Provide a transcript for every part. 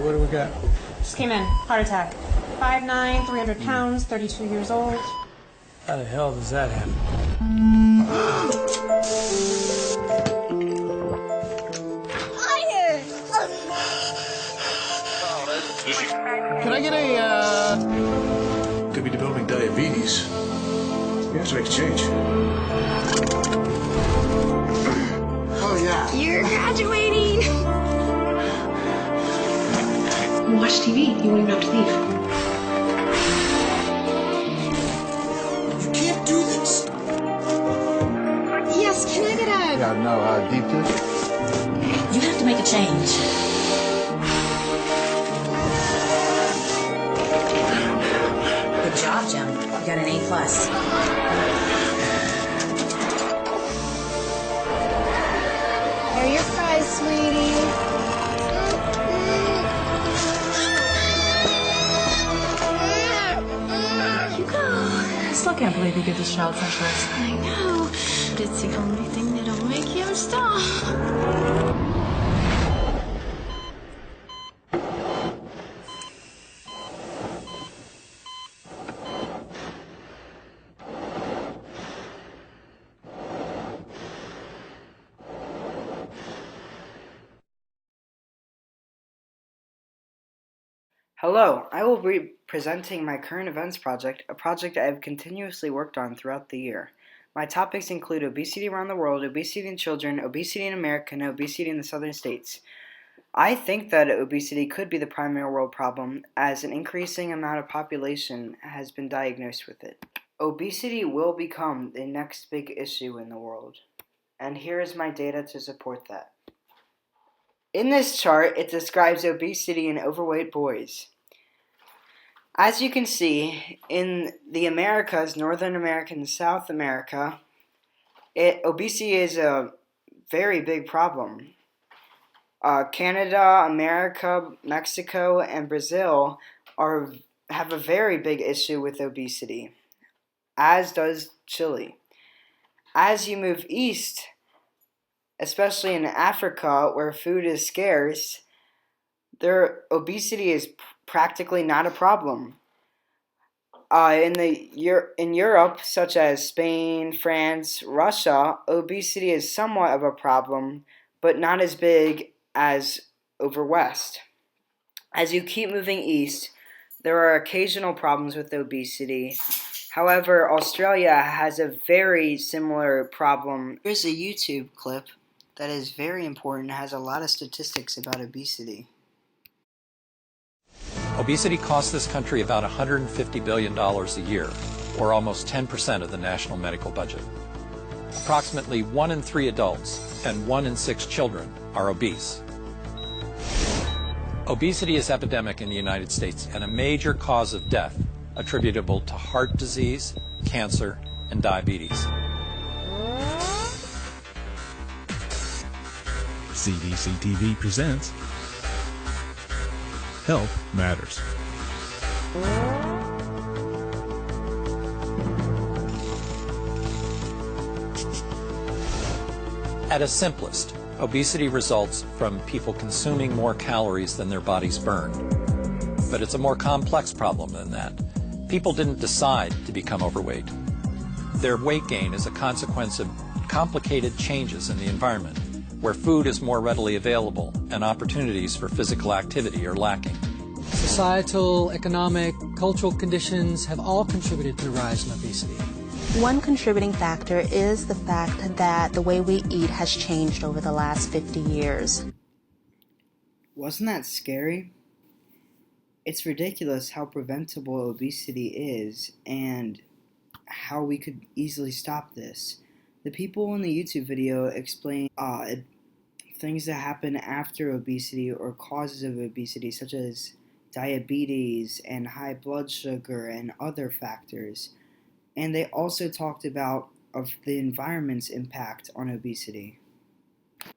what do we got? Just came in. Heart attack. 5'9", 300 pounds, 32 years old. How the hell does that happen? Can I get a, Could be developing diabetes. You have to make a change. Oh, yeah. You're graduating! Watch TV. You won't even have to leave. You can't do this. Yes, can I get a... Yeah, no, deep dish? You have to make a change. Good job, Jim. You got an A+. Here are your fries, sweetie. I still can't believe you give this child such rest. I know, but it's the only thing that'll make him stop. Hello, I will be presenting my current events project, a project I have continuously worked on throughout the year. My topics include obesity around the world, obesity in children, obesity in America, and obesity in the southern states. I think that obesity could be the primary world problem, as an increasing amount of population has been diagnosed with it. Obesity will become the next big issue in the world, and here is my data to support that. In this chart, it describes obesity in overweight boys. As you can see, in the Americas, Northern America and South America, obesity is a very big problem. Canada, America, Mexico, and Brazil have a very big issue with obesity, as does Chile. As you move east, especially in Africa, where food is scarce, their obesity is practically not a problem. In Europe, such as Spain, France, Russia, obesity is somewhat of a problem, but not as big as over west. As you keep moving east, there are occasional problems with obesity. However, Australia has a very similar problem. Here's a YouTube clip that is very important and has a lot of statistics about obesity. Obesity costs this country about $150 billion a year, or almost 10% of the national medical budget. Approximately 1 in 3 adults and 1 in 6 children are obese. Obesity is epidemic in the United States and a major cause of death attributable to heart disease, cancer, and diabetes. CDC-TV presents Health Matters. At its simplest, obesity results from people consuming more calories than their bodies burn. But it's a more complex problem than that. People didn't decide to become overweight. Their weight gain is a consequence of complicated changes in the environment, where food is more readily available and opportunities for physical activity are lacking. Societal, economic, cultural conditions have all contributed to the rise in obesity. One contributing factor is the fact that the way we eat has changed over the last 50 years. Wasn't that scary? It's ridiculous how preventable obesity is and how we could easily stop this. The people in the YouTube video explain things that happen after obesity or causes of obesity, such as diabetes and high blood sugar and other factors. And they also talked about the environment's impact on obesity.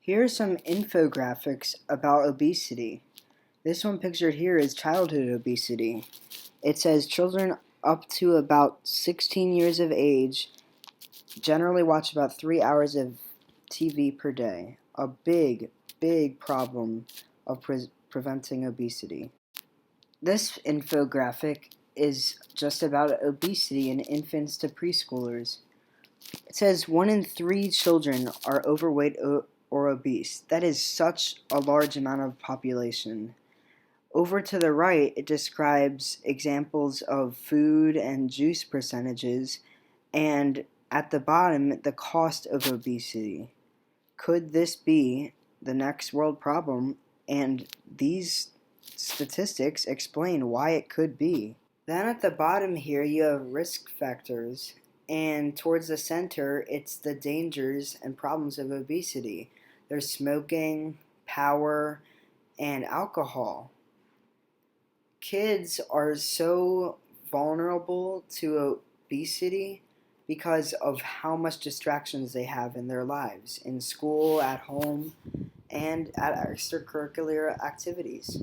Here are some infographics about obesity. This one pictured here is childhood obesity. It says children up to about 16 years of age generally watch about 3 hours of TV per day. A big problem of preventing obesity. This infographic is just about obesity in infants to preschoolers. It says 1 in 3 children are overweight or obese. That is such a large amount of population. Over to the right, it describes examples of food and juice percentages, and at the bottom, the cost of obesity. Could this be the next world problem? And these statistics explain why it could be. Then at the bottom here, you have risk factors, and towards the center, it's the dangers and problems of obesity. There's smoking, power, and alcohol. Kids are so vulnerable to obesity because of how much distractions they have in their lives, in school, at home, and at extracurricular activities.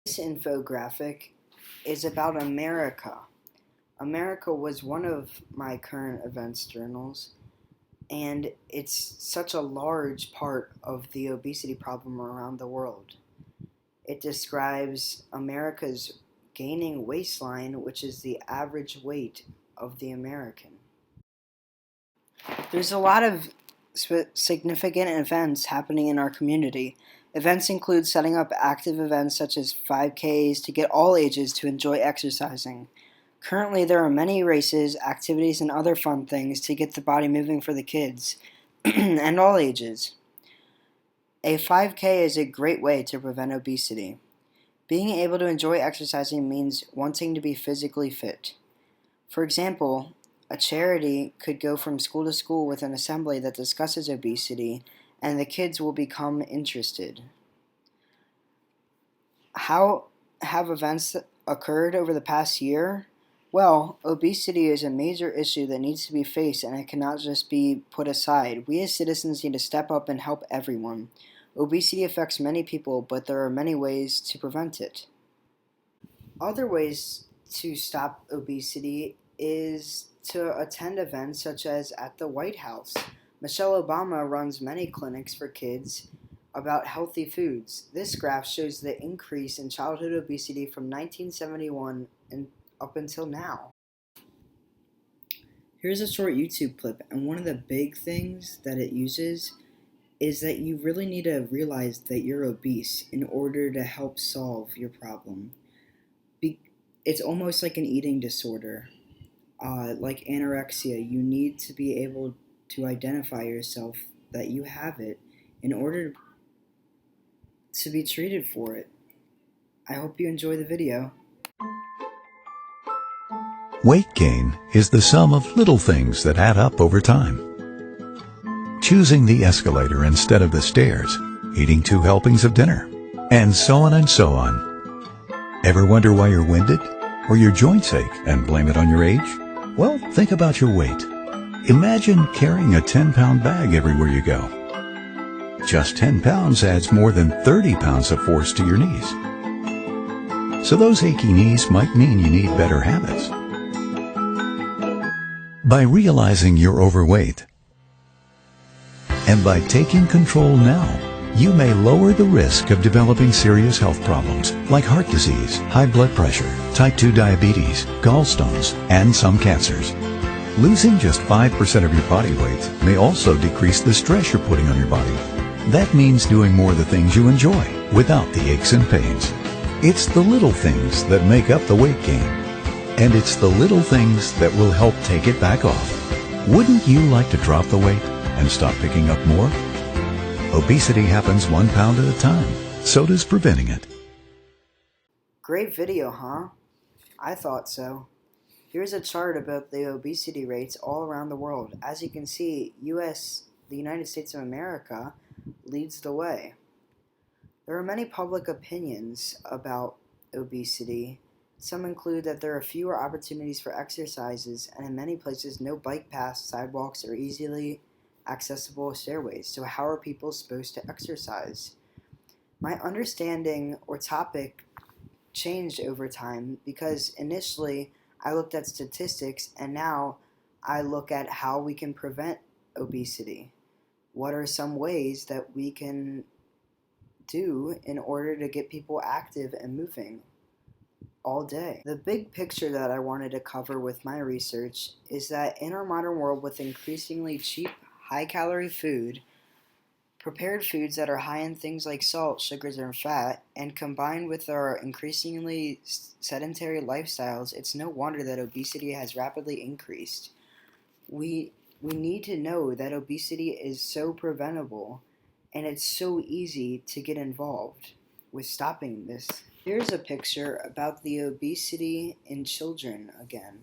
This infographic is about America. America was one of my current events journals, and it's such a large part of the obesity problem around the world. It describes America's gaining waistline, which is the average weight of the American. There's a lot of significant events happening in our community. Events include setting up active events such as 5Ks to get all ages to enjoy exercising. Currently, there are many races, activities, and other fun things to get the body moving for the kids and all ages. A 5K is a great way to prevent obesity. Being able to enjoy exercising means wanting to be physically fit. For example, a charity could go from school to school with an assembly that discusses obesity, and the kids will become interested. How have events occurred over the past year? Well, obesity is a major issue that needs to be faced, and it cannot just be put aside. We as citizens need to step up and help everyone. Obesity affects many people, but there are many ways to prevent it. Other ways to stop obesity is to attend events such as at the White House. Michelle Obama runs many clinics for kids about healthy foods. This graph shows the increase in childhood obesity from 1971 and up until now. Here's a short YouTube clip, and one of the big things that it uses is that you really need to realize that you're obese in order to help solve your problem. It's almost like an eating disorder, like anorexia. You need to be able to identify yourself that you have it in order to be treated for it. I hope you enjoy the video. Weight gain is the sum of little things that add up over time. Choosing the escalator instead of the stairs, eating 2 helpings of dinner, and so on and so on. Ever wonder why you're winded or your joints ache and blame it on your age? Well, think about your weight. Imagine carrying a 10-pound bag everywhere you go. Just 10 pounds adds more than 30 pounds of force to your knees. So those achy knees might mean you need better habits. By realizing you're overweight, and by taking control now, you may lower the risk of developing serious health problems like heart disease, high blood pressure, type 2 diabetes, gallstones, and some cancers. Losing just 5% of your body weight may also decrease the stress you're putting on your body. That means doing more of the things you enjoy without the aches and pains. It's the little things that make up the weight gain, and it's the little things that will help take it back off. Wouldn't you like to drop the weight and stop picking up more? Obesity happens 1 pound at a time. So does preventing it. Great video, huh? I thought so. Here's a chart about the obesity rates all around the world. As you can see, the United States of America, leads the way. There are many public opinions about obesity. Some include that there are fewer opportunities for exercises, and in many places no bike paths, sidewalks, or easily accessible stairways. So how are people supposed to exercise? My understanding or topic changed over time because initially I looked at statistics, and now I look at how we can prevent obesity. What are some ways that we can do in order to get people active and moving all day. The big picture that I wanted to cover with my research is that in our modern world with increasingly cheap, high-calorie food, prepared foods that are high in things like salt, sugars, and fat, and combined with our increasingly sedentary lifestyles, it's no wonder that obesity has rapidly increased. We need to know that obesity is so preventable, and it's so easy to get involved with stopping this. Here's a picture about the obesity in children again.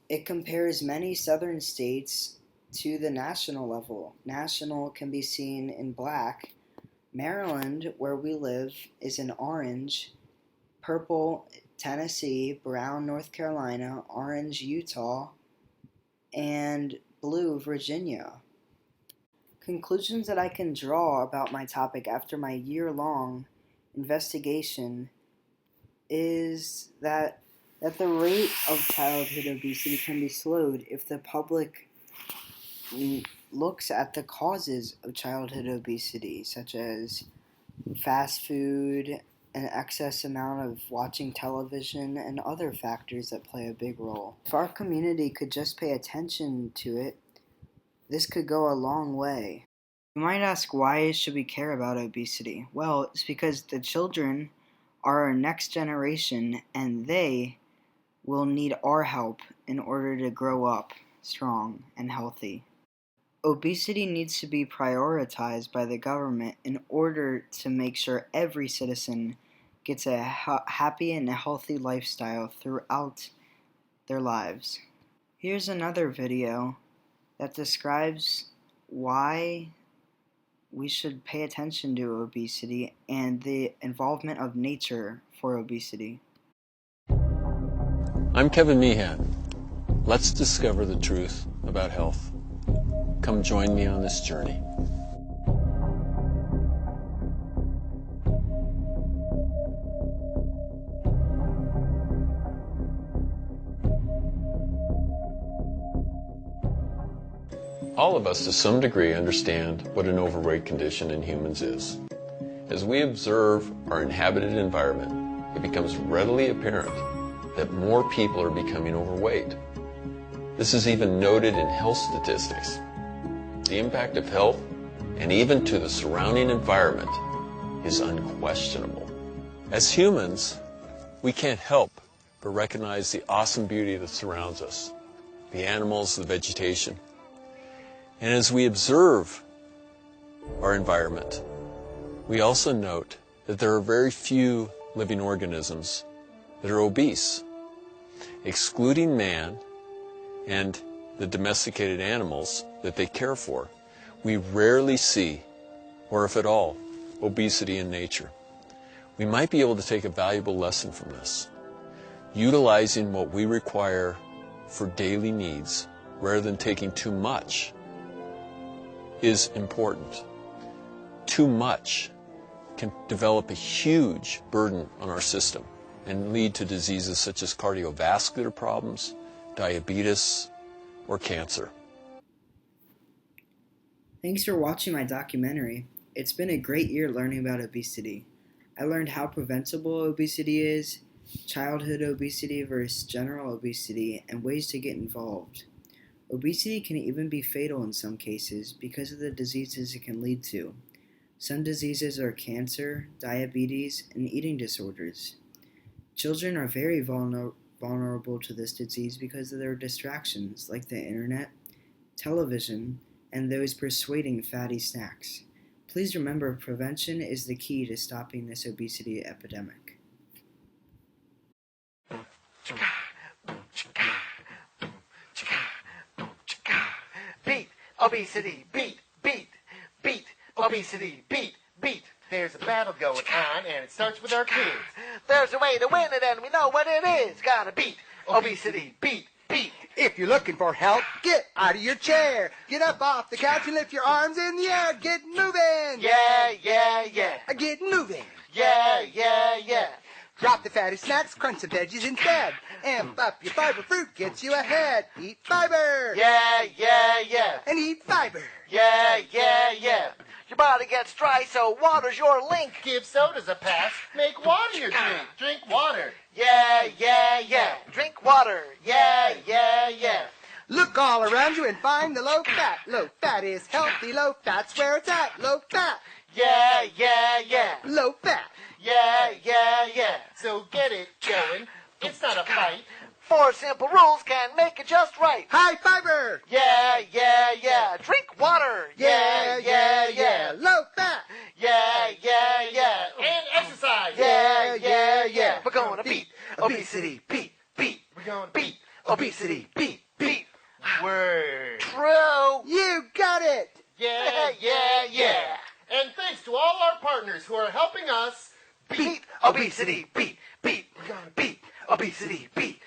It compares many southern states to the national level. National can be seen in black. Maryland, where we live, is in orange. Purple, Tennessee. Brown, North Carolina. Orange, Utah. And blue, Virginia. Conclusions that I can draw about my topic after my year-long investigation is that the rate of childhood obesity can be slowed if the public looks at the causes of childhood obesity, such as fast food, an excess amount of watching television, and other factors that play a big role. If our community could just pay attention to it, this could go a long way. You might ask, why should we care about obesity? Well, it's because the children are our next generation, and they will need our help in order to grow up strong and healthy. Obesity needs to be prioritized by the government in order to make sure every citizen gets a happy and a healthy lifestyle throughout their lives. Here's another video that describes why we should pay attention to obesity and the involvement of nature for obesity. I'm Kevin Meehan. Let's discover the truth about health. Come join me on this journey. All of us to some degree understand what an overweight condition in humans is. As we observe our inhabited environment, it becomes readily apparent that more people are becoming overweight. This is even noted in health statistics. The impact of health, and even to the surrounding environment, is unquestionable. As humans, we can't help but recognize the awesome beauty that surrounds us, the animals, the vegetation. And as we observe our environment, we also note that there are very few living organisms that are obese. Excluding man and the domesticated animals that they care for, we rarely see, or if at all, obesity in nature. We might be able to take a valuable lesson from this. Utilizing what we require for daily needs rather than taking too much is important. Too much can develop a huge burden on our system and lead to diseases such as cardiovascular problems, diabetes, or cancer. Thanks for watching my documentary. It's been a great year learning about obesity. I learned how preventable obesity is, childhood obesity versus general obesity, and ways to get involved. Obesity can even be fatal in some cases because of the diseases it can lead to. Some diseases are cancer, diabetes, and eating disorders. Children are very vulnerable to this disease because of their distractions like the internet, television, and those persuading fatty snacks. Please remember, prevention is the key to stopping this obesity epidemic. Beat obesity, beat obesity, beat. There's a battle going on, and it starts with our kids. There's a way to win it, and we know what it is. Gotta beat obesity, beat. If you're looking for help, get out of your chair. Get up off the couch and lift your arms in the air. Get moving. Yeah. Get moving. Yeah. Drop the fatty snacks, crunch some veggies instead. Amp up your fiber fruit, gets you ahead. Eat fiber. Yeah. And eat fiber. Yeah. Your body gets dry, so water's your link. Give sodas a pass. Make water your drink. Drink water. Yeah, yeah, yeah. Drink water. Yeah, yeah, yeah. Look all around you and find the low fat. Low fat is healthy. Low fat's where it's at. Low fat. Yeah, yeah, yeah. Low fat. Yeah, yeah, yeah. So get it going. It's not a fight. 4 simple rules can make it just right. High fiber. Yeah, yeah, yeah. Drink water. Yeah, yeah, yeah. Low fat. Yeah, yeah, yeah. And exercise. Yeah, yeah, yeah. We're gonna beat obesity. Beat. We're gonna beat obesity. Beat. Word. True. You got it. Yeah, yeah, yeah. And thanks to all our partners who are helping us beat obesity. Beat. We're gonna beat obesity. Beat.